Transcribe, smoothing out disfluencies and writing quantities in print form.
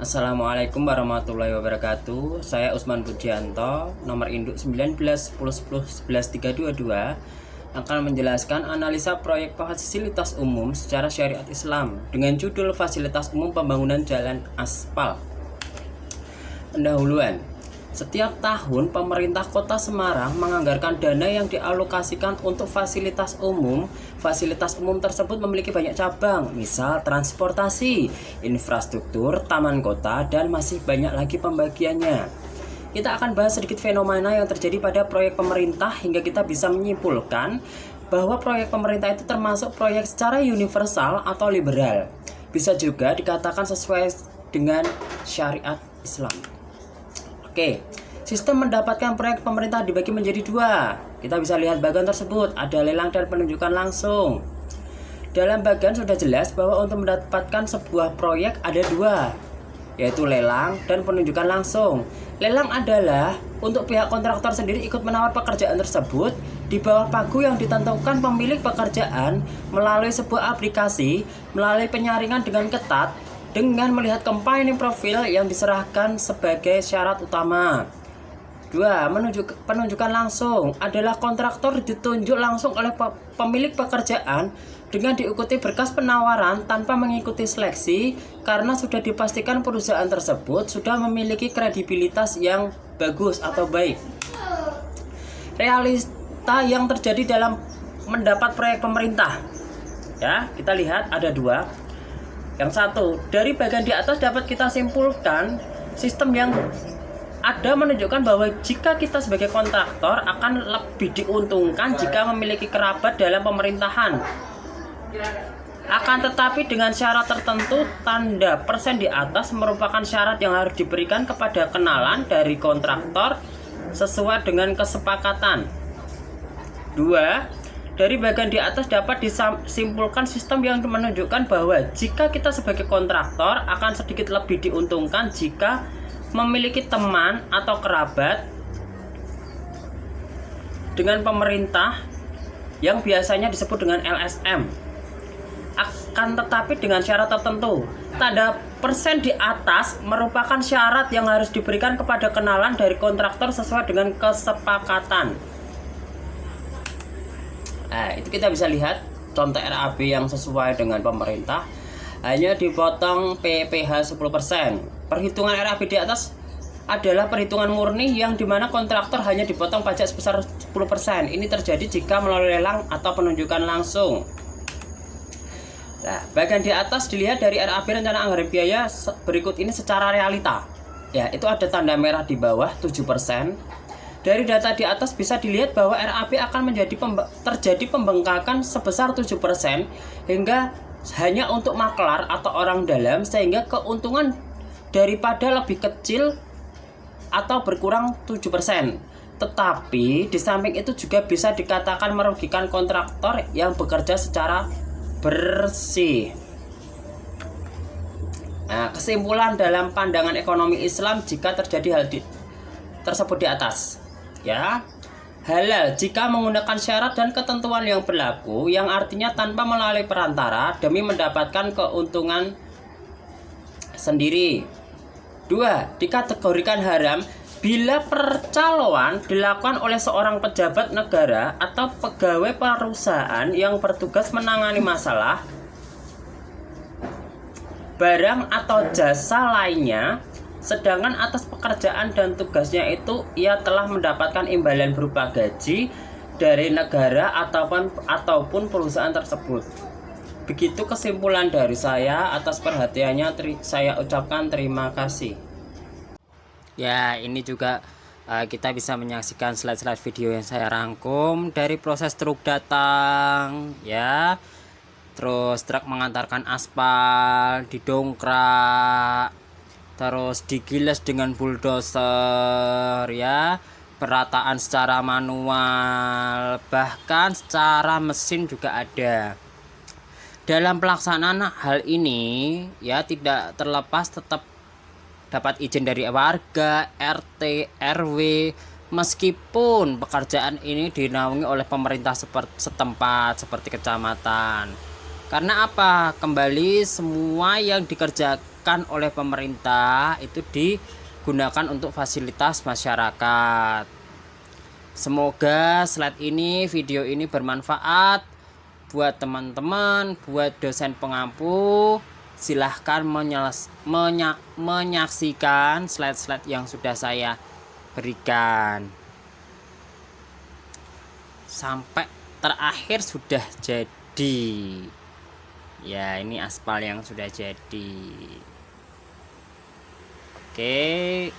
Assalamualaikum warahmatullahi wabarakatuh. Saya Usman Budianto, nomor induk 19 10 10 11 322 akan menjelaskan analisa proyek fasilitas umum secara syariat Islam dengan judul Fasilitas Umum Pembangunan Jalan Aspal. Pendahuluan. Setiap tahun pemerintah Kota Semarang menganggarkan dana yang dialokasikan untuk fasilitas umum. Fasilitas umum tersebut memiliki banyak cabang, misal transportasi, infrastruktur, taman kota, dan masih banyak lagi pembagiannya. Kita akan bahas sedikit fenomena yang terjadi pada proyek pemerintah hingga kita bisa menyimpulkan bahwa proyek pemerintah itu termasuk proyek secara universal atau liberal. Bisa juga dikatakan sesuai dengan syariat Islam. Oke, sistem mendapatkan proyek pemerintah dibagi menjadi dua. Kita bisa lihat bagian tersebut, ada lelang dan penunjukan langsung. Dalam bagian sudah jelas bahwa untuk mendapatkan sebuah proyek ada dua, yaitu lelang dan penunjukan langsung. Lelang adalah untuk pihak kontraktor sendiri ikut menawar pekerjaan tersebut di bawah pagu yang ditentukan pemilik pekerjaan melalui sebuah aplikasi, melalui penyaringan dengan ketat, dengan melihat company profil yang diserahkan sebagai syarat utama. 2. Penunjukan langsung adalah kontraktor ditunjuk langsung oleh pemilik pekerjaan dengan diikuti berkas penawaran tanpa mengikuti seleksi karena sudah dipastikan perusahaan tersebut sudah memiliki kredibilitas yang bagus atau baik. Realita yang terjadi dalam mendapat proyek pemerintah. Ya, kita lihat ada dua. Yang satu, dari bagian di atas dapat kita simpulkan sistem yang ada menunjukkan bahwa jika kita sebagai kontraktor akan lebih diuntungkan jika memiliki kerabat dalam pemerintahan. Akan tetapi dengan syarat tertentu, tanda persen di atas merupakan syarat yang harus diberikan kepada kenalan dari kontraktor sesuai dengan kesepakatan. 2. Dari bagian di atas dapat disimpulkan sistem yang menunjukkan bahwa jika kita sebagai kontraktor akan sedikit lebih diuntungkan jika memiliki teman atau kerabat dengan pemerintah yang biasanya disebut dengan LSM. Akan tetapi dengan syarat tertentu. Tanda persen di atas merupakan syarat yang harus diberikan kepada kenalan dari kontraktor sesuai dengan kesepakatan. Nah, itu kita bisa lihat contoh RAB yang sesuai dengan pemerintah hanya dipotong PPh 10%. Perhitungan RAB di atas adalah perhitungan murni yang dimana kontraktor hanya dipotong pajak sebesar 10%. Ini terjadi jika melalui lelang atau penunjukan langsung. Nah, bagian di atas dilihat dari RAB rencana anggaran biaya berikut ini secara realita. Ya, itu ada tanda merah di bawah 7%. Dari data di atas bisa dilihat bahwa RAB akan terjadi pembengkakan sebesar 7% hingga hanya untuk maklar atau orang dalam, sehingga keuntungan daripada lebih kecil atau berkurang 7%. Tetapi di samping itu juga bisa dikatakan merugikan kontraktor yang bekerja secara bersih. Nah, kesimpulan dalam pandangan ekonomi Islam jika terjadi hal tersebut di atas. Ya, halal jika menggunakan syarat dan ketentuan yang berlaku, yang artinya tanpa melalui perantara demi mendapatkan keuntungan sendiri. 2. Dikategorikan haram bila percaloan dilakukan oleh seorang pejabat negara atau pegawai perusahaan yang bertugas menangani masalah barang atau jasa lainnya, sedangkan atas pekerjaan dan tugasnya itu ia telah mendapatkan imbalan berupa gaji dari negara ataupun perusahaan tersebut. Begitu kesimpulan dari saya. Atas perhatiannya saya ucapkan terima kasih. Ya, ini juga kita bisa menyaksikan slide-slide video yang saya rangkum dari proses truk datang, ya. Terus truk mengantarkan aspal, didongkrak, terus digiles dengan bulldozer, ya, perataan secara manual, bahkan secara mesin juga ada. Dalam pelaksanaan hal ini, ya, tidak terlepas tetap dapat izin dari warga, RT, RW, meskipun pekerjaan ini dinaungi oleh pemerintah setempat seperti kecamatan. Karena apa? Kembali semua yang dikerjakan disediakan oleh pemerintah itu digunakan untuk fasilitas masyarakat. Semoga video ini bermanfaat buat teman-teman, buat dosen pengampu. Silahkan menyaksikan slide-slide yang sudah saya berikan sampai terakhir sudah jadi. Ya, ini aspal yang sudah jadi. Oke,